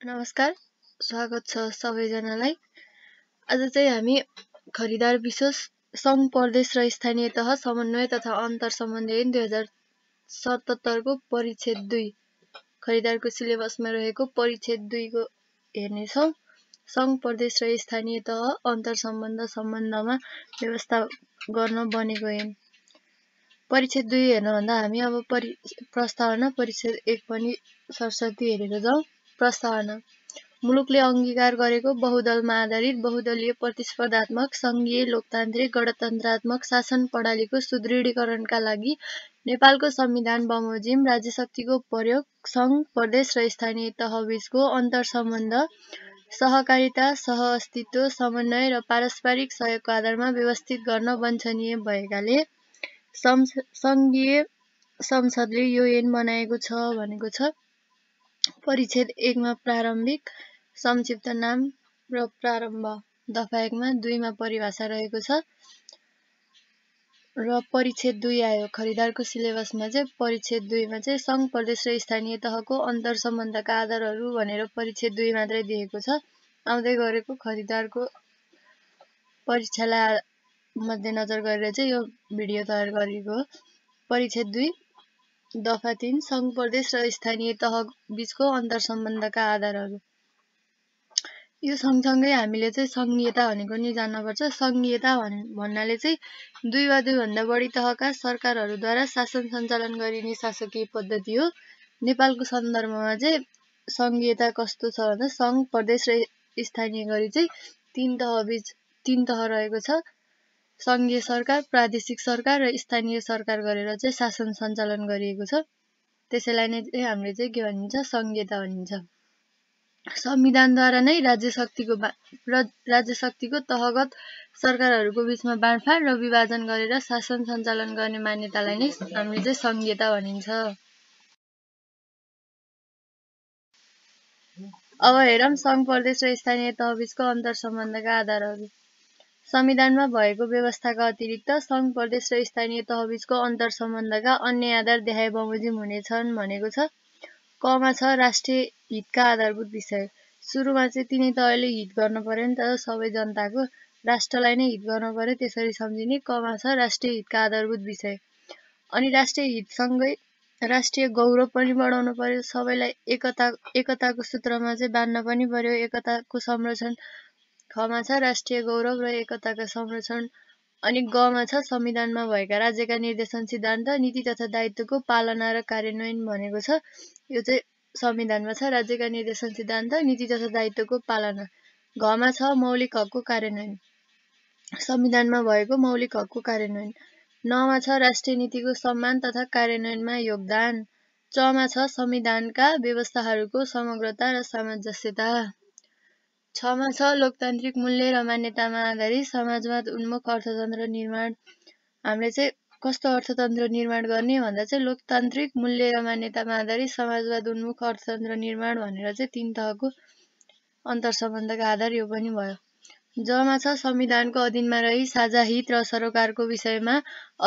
नमस्कार, स्वागत छ सबैजनालाई। आज चाहिँ हामी खरिदार विशेष सङ्घ प्रदेश र स्थानीय तह समन्वय तथा अन्तर सम्बन्ध ऐन 2077 को परिच्छेद 2 खरिदारको सिलेबसमा रहेको परिच्छेद 2 को हेर्नेछौँ। सङ्घ प्रदेश र स्थानीय तह अन्तर सम्बन्धमा व्यवस्था गर्न बनेको ऐन। परिच्छेद 2 हेर्नुभन्दा हामी अब प्रस्तावना परिच्छेद 1 पनि सरसर्ती हेरेर जाउँ। प्रस्तावना मुलुकले अंगीकार गरेको बहुदलमा आधारित बहुदलीय प्रतिस्पर्धात्मक संघीय लोकतान्त्रिक गणतन्त्रात्मक शासन प्रणालीको सुदृढीकरणका लागि नेपालको संविधान बमोजिम राज्यशक्तिको प्रयोग सङ्घ प्रदेश र स्थानीय तहबीचको अन्तर्सम्बन्ध सहकारिता सहअस्तित्व समन्वय र पारस्परिक सहयोगको आधारमा व्यवस्थित गर्न वाञ्छनीय भएकाले सङ्घीय संसदले यो ऐन बनाएको छ भनेको छ। परिच्छेद 1 मा प्रारम्भिक संक्षिप्त नाम र प्रारम्भ दफा 1 मा 2 मा परिभाषा रहेको छ र परिच्छेद 2 आयो। खरिदारको सिलेबसमा चाहिँ परिच्छेद 2 मा चाहिँ सङ्घ प्रदेश र स्थानीय तहको अन्तर्सम्बन्धका आधारहरू भनेर परिच्छेद 2 मात्रै दिएको छ। आउँदै गरेको खरिदारको परीक्षालाई मध्यनजर गरेर चाहिँ यो भिडियो तयार गरेको हो। परिच्छेद 2 दफा 3 सङ्घ प्रदेश र स्थानीय तह बीचको अन्तर्सम्बन्धका आधारहरू। यो सँगसँगै हामीले चाहिँ सङ्घीयता भनेको नि जान्नुपर्छ। सङ्घीयता भन्नाले चाहिँ 2 वा 2 भन्दा बढी तहका सरकारहरूद्वारा शासन सञ्चालन गरिने शासकीय पद्धति हो। नेपालको सन्दर्भमा चाहिँ सङ्घीयता कस्तो छ भन्दा सङ्घ प्रदेश र स्थानीय गरी चाहिँ 3 तह रहेको छ। सङ्घीय सरकार, प्रादेशिक सरकार र स्थानीय सरकार गरेर चाहिँ शासन सञ्चालन गरिएको छ। त्यसैलाई नै चाहिँ हामीले चाहिँ के भनिन्छ सङ्घीयता भनिन्छ। संविधानद्वारा नै राज्य शक्तिको तहगत सरकारहरूको बीचमा बाँडफाँड र विभाजन गरेर शासन सञ्चालन गर्ने मान्यतालाई नै हामीले चाहिँ सङ्घीयता भनिन्छ। अब हेरौँ सङ्घ प्रदेश र स्थानीय तहबीचको अन्तर्सम्बन्धका आधारहरू। संविधानमा भएको व्यवस्थाका अतिरिक्त सङ्घ प्रदेश र स्थानीय तहबीचको अन्तर्सम्बन्धका अन्य आधार देखाए बमोजिम हुनेछन् भनेको छ। कमा छ राष्ट्रिय हितका आधारभूत विषय। सुरुमा चाहिँ तिनै तहले हित गर्न पर्यो नि त सबै जनताको, राष्ट्रलाई नै हित गर्न पर्यो, त्यसरी सम्झिने। कमा छ राष्ट्रिय हितका आधारभूत विषय। अनि राष्ट्रिय हितसँगै राष्ट्रिय गौरव पनि बढाउनु पर्यो, सबैलाई एकताको सूत्रमा चाहिँ बाँध्न पनि पर्यो, एकताको संरक्षण। खमा छ राष्ट्रिय गौरव र एकताका संरक्षण। अनि गमा छ संविधानमा भएका राज्यका निर्देशन सिद्धान्त नीति तथा दायित्वको पालना र कार्यान्वयन भनेको छ। यो चाहिँ संविधानमा छ राज्यका निर्देशन सिद्धान्त नीति तथा दायित्वको पालना। घमा छ मौलिक हकको कार्यान्वयन, संविधानमा भएको मौलिक हकको कार्यान्वयन। नमा छ राष्ट्रिय नीतिको सम्मान तथा कार्यान्वयनमा योगदान। चमा छ संविधानका व्यवस्थाहरूको समग्रता र सामञ्जस्यता। छमा छ लोकतान्त्रिक मूल्य र मान्यतामा आधारित समाजवाद उन्मुख अर्थतन्त्र निर्माण। हामीले चाहिँ कस्तो अर्थतन्त्र निर्माण गर्ने भन्दा चाहिँ लोकतान्त्रिक मूल्य र मान्यतामा आधारित समाजवाद उन्मुख अर्थतन्त्र निर्माण भनेर चाहिँ 3 तहको अन्तर्सम्बन्धका आधार यो पनि भयो। जमा छ संविधानको अधीनमा रही साझा हित र सरोकारको विषयमा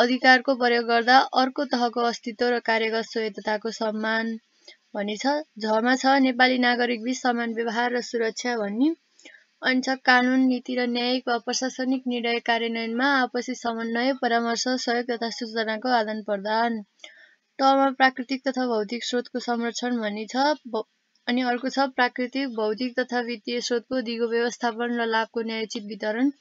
अधिकारको प्रयोग गर्दा अर्को तहको अस्तित्व र कार्यगत स्वायत्तताको सम्मान भनी छ। झमा छ नेपाली नागरिक बीच समान व्यवहार र सुरक्षा भन्ने। अनि छ कानुन नीति र न्यायिक वा प्रशासनिक निर्णय कार्यान्वयनमा आपसी समन्वय परामर्श सहयोग तथा सूचनाको आदान प्रदान। तमा प्राकृतिक तथा भौतिक स्रोतको संरक्षण भनी छ। अनि अर्को छ प्राकृतिक भौतिक तथा वित्तीय स्रोतको दिगो व्यवस्थापन र लाभको न्यायोचित वितरण।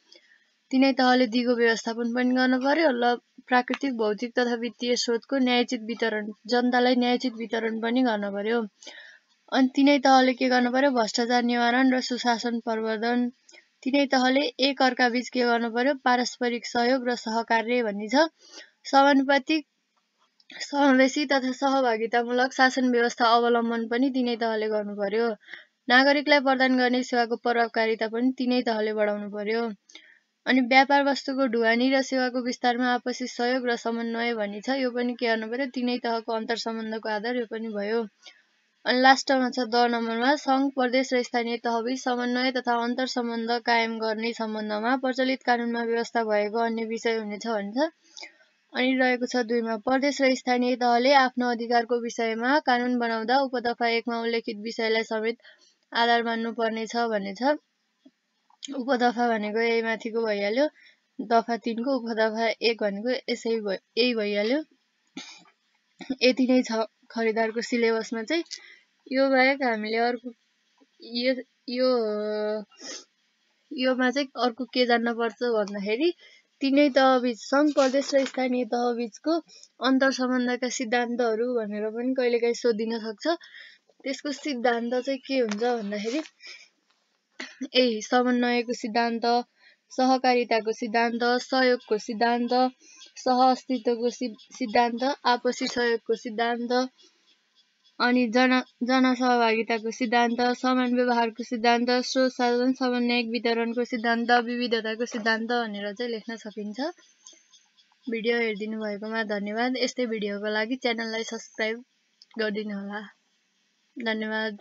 तिनै तहले दिगो व्यवस्थापन पनि गर्न पर्यो ल प्राकृतिक भौतिक तथा वित्तीय स्रोतको न्यायोचित वितरण, जनतालाई न्यायोचित वितरण पनि गर्न पर्यो। अनि तिनै तहले के गर्न पर्यो भ्रष्टाचार निवारण र सुशासन प्रवर्धन। तिनै तहले एक अर्का बीच के गर्नु पर्यो पारस्परिक सहयोग र सहकार्य भन्ने छ। समानुपातिक समावेशी तथा सहभागितामूलक शासन व्यवस्था अवलम्बन पनि तिनै तहले गर्नु पर्यो। नागरिकलाई प्रदान गर्ने सेवाको प्रभावकारिता पनि तिनै तहले बढाउनु पर्यो। अनि व्यापार वस्तुको ढुवानी र सेवाको विस्तारमा आपसी सहयोग र समन्वय भनी छ। यो पनि के गर्नु पर्यो तिनै तहको अन्तर्सम्बन्धको आधार यो पनि भयो। अनि लास्टमा छ 10 नम्बरमा सङ्घ प्रदेश र स्थानीय तहबीच समन्वय तथा अन्तर्सम्बन्ध कायम गर्ने सम्बन्धमा प्रचलित कानुनमा व्यवस्था भएको अन्य विषय हुनेछ भन्छ। अनि रहेको छ 2 मा प्रदेश र स्थानीय तहले आफ्नो अधिकारको विषयमा कानुन बनाउँदा उपदफा 1 मा उल्लेखित विषयलाई समेत आधार मान्नुपर्ने छ भन्ने छ। उपदफा भनेको यही माथिको भइहाल्यो, दफा 3 को उपदफा 1 भनेको यही भइहाल्यो। यति नै छ खरिदारको सिलेबसमा चाहिँ। यो बाहेक हामीले अर्को योमा चाहिँ अर्को के जान्न पर्छ भन्दाखेरि तीनै तहबीच सङ्घ प्रदेश र स्थानीय तहबीचको अन्तर सम्बन्धका सिद्धान्तहरू भनेर पनि कहिलेकाहीँ सोधिन सक्छ। त्यसको सिद्धान्त चाहिँ के हुन्छ भन्दाखेरि यही समन्वयको सिद्धान्त, सहकारिताको सिद्धान्त, सहयोगको सिद्धान्त, सहअस्तित्वको सिद्धान्त, आपसी सहयोगको सिद्धान्त, अनि जनसहभागिताको सिद्धान्त, समान व्यवहारको सिद्धान्त, स्रोत साधन समन्वयक वितरणको सिद्धान्त, विविधताको सिद्धान्त भनेर चाहिँ लेख्न सकिन्छ। भिडियो हेरिदिनु भएकोमा धन्यवाद। यस्तै भिडियोको लागि च्यानललाई सब्स्क्राइब गरिदिनु होला। धन्यवाद।